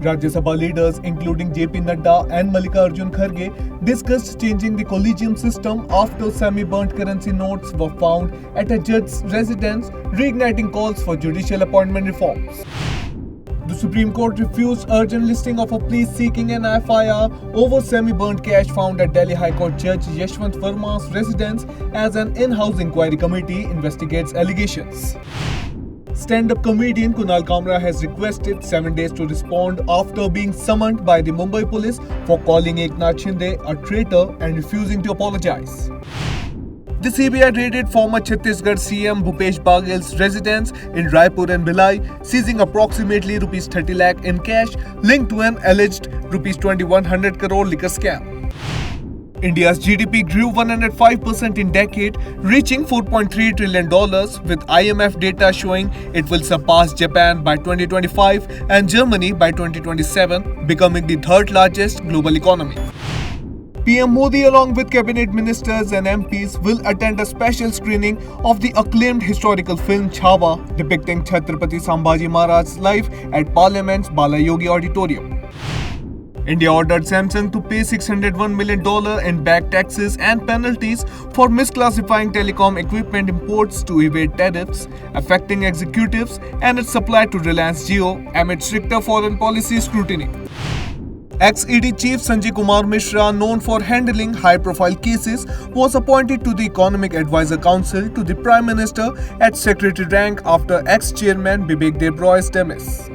Rajya Sabha leaders including JP Nadda and Mallikarjun Kharge discussed changing the Collegium system after semi-burnt currency notes were found at a judge's residence, reigniting calls for judicial appointment reforms. The Supreme Court refused urgent listing of a police seeking an FIR over semi-burnt cash found at Delhi High Court Judge Yashwant Verma's residence as an in-house inquiry committee investigates allegations. Stand-up comedian Kunal Kamra has requested 7 days to respond after being summoned by the Mumbai police for calling Eknath Shinde a traitor and refusing to apologize. The CBI raided former Chhattisgarh CM Bhupesh Bagel's residence in Raipur and Bhilai, seizing approximately Rs 30 lakh in cash linked to an alleged Rs 2100 crore liquor scam. India's GDP grew 105% in decade, reaching $4.3 trillion, with IMF data showing it will surpass Japan by 2025 and Germany by 2027, becoming the third largest global economy. PM Modi along with cabinet ministers and MPs will attend a special screening of the acclaimed historical film Chhawa, depicting Chhatrapati Sambhaji Maharaj's life at Parliament's Bala Yogi Auditorium. India ordered Samsung to pay $601 million in back taxes and penalties for misclassifying telecom equipment imports to evade tariffs, affecting executives and its supply to Reliance Jio amid stricter foreign policy scrutiny. Ex-ED Chief Sanjay Kumar Mishra, known for handling high-profile cases, was appointed to the Economic Advisor Council to the Prime Minister at Secretary rank after ex-chairman Bibek Debroy's demise.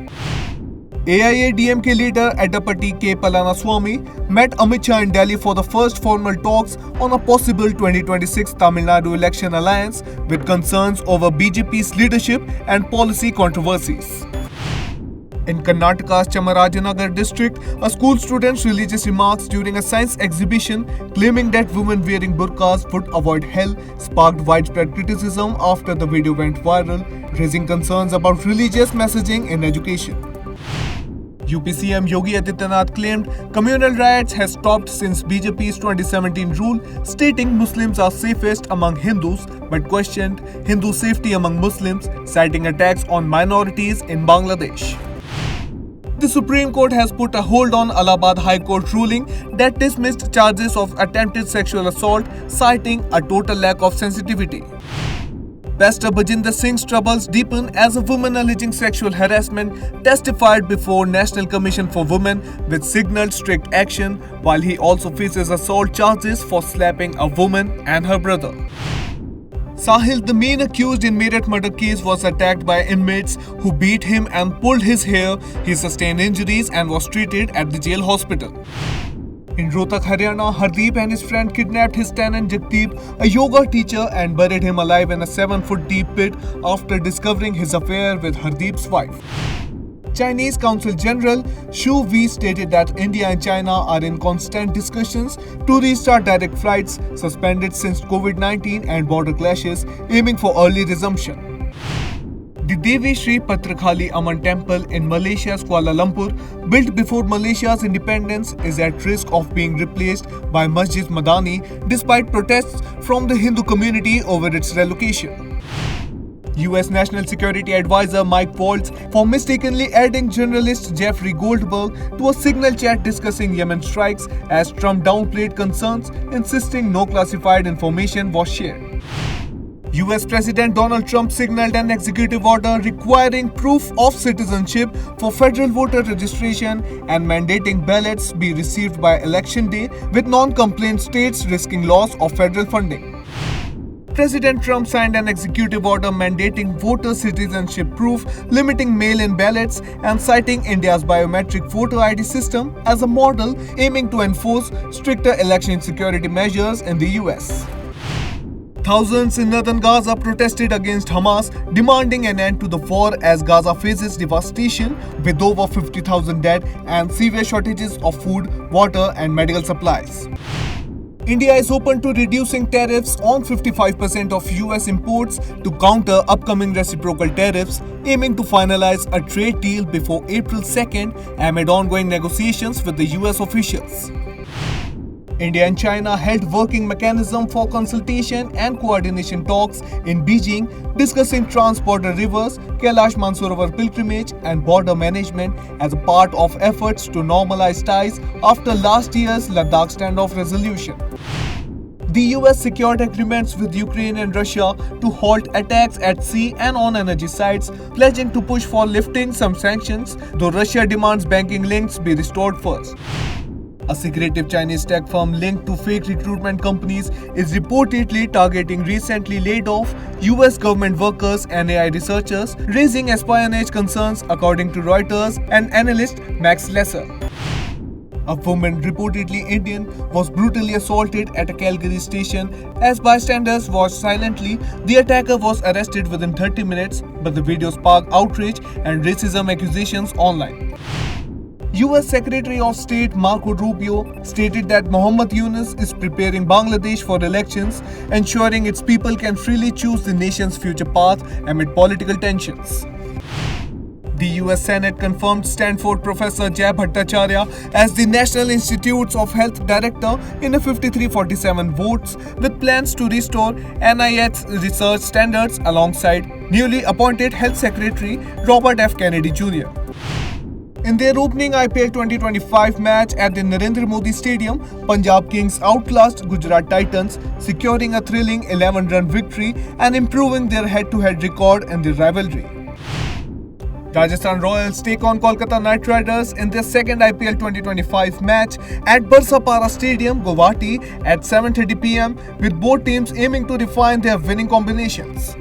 AIADMK leader Edapati K. Palaniswamy met Amit Shah in Delhi for the first formal talks on a possible 2026 Tamil Nadu election alliance, with concerns over BJP's leadership and policy controversies. In Karnataka's Chamarajanagar district, a school student's religious remarks during a science exhibition claiming that women wearing burqas would avoid hell sparked widespread criticism after the video went viral, raising concerns about religious messaging in education. UP CM Yogi Adityanath claimed communal riots has stopped since BJP's 2017 rule, stating Muslims are safest among Hindus, but questioned Hindu safety among Muslims, citing attacks on minorities in Bangladesh. The Supreme Court has put a hold on Allahabad High Court ruling that dismissed charges of attempted sexual assault, citing a total lack of sensitivity. Pastor Bajinder Singh's troubles deepen as a woman alleging sexual harassment testified before National Commission for Women with signaled strict action, while he also faces assault charges for slapping a woman and her brother. Sahil, the main accused in Meerut murder case, was attacked by inmates who beat him and pulled his hair. He sustained injuries and was treated at the jail hospital. In Rohtak, Haryana, Hardeep and his friend kidnapped his tenant Jagdeep, a yoga teacher, and buried him alive in a 7-foot deep pit after discovering his affair with Hardeep's wife. Chinese Consul General Xu Wei stated that India and China are in constant discussions to restart direct flights suspended since COVID-19 and border clashes, aiming for early resumption. The Devi Sri Patrakhali Amman temple in Malaysia's Kuala Lumpur, built before Malaysia's independence, is at risk of being replaced by Masjid Madani despite protests from the Hindu community over its relocation. US National Security Advisor Mike Waltz for mistakenly adding journalist Jeffrey Goldberg to a Signal chat discussing Yemen strikes as Trump downplayed concerns, insisting no classified information was shared. US President Donald Trump signaled an executive order requiring proof of citizenship for federal voter registration and mandating ballots be received by election day, with non-compliant states risking loss of federal funding. President Trump signed an executive order mandating voter citizenship proof, limiting mail-in ballots, and citing India's biometric voter ID system as a model aiming to enforce stricter election security measures in the US. Thousands in northern Gaza protested against Hamas, demanding an end to the war as Gaza faces devastation with over 50,000 dead and severe shortages of food, water, and medical supplies. India is open to reducing tariffs on 55% of US imports to counter upcoming reciprocal tariffs, aiming to finalize a trade deal before April 2nd amid ongoing negotiations with the US officials. India and China held working mechanism for consultation and coordination talks in Beijing, discussing trans-border rivers, Kailash Mansarovar pilgrimage and border management as a part of efforts to normalize ties after last year's Ladakh standoff resolution. The US secured agreements with Ukraine and Russia to halt attacks at sea and on energy sites, pledging to push for lifting some sanctions, though Russia demands banking links be restored first. A secretive Chinese tech firm linked to fake recruitment companies is reportedly targeting recently laid off US government workers and AI researchers, raising espionage concerns according to Reuters and analyst Max Lesser. A woman, reportedly Indian, was brutally assaulted at a Calgary station. As bystanders watched silently, the attacker was arrested within 30 minutes, but the video sparked outrage and racism accusations online. US Secretary of State Marco Rubio stated that Mohammad Yunus is preparing Bangladesh for elections, ensuring its people can freely choose the nation's future path amid political tensions. The US Senate confirmed Stanford professor Jay Bhattacharya as the National Institutes of Health Director in a 53-47 votes, with plans to restore NIH's research standards alongside newly appointed Health Secretary Robert F. Kennedy Jr. In their opening IPL 2025 match at the Narendra Modi Stadium, Punjab Kings outclassed Gujarat Titans, securing a thrilling 11-run victory and improving their head-to-head record in the rivalry. Rajasthan Royals take on Kolkata Knight Riders in their second IPL 2025 match at Barsapara Stadium, Guwahati at 7:30 p.m. with both teams aiming to refine their winning combinations.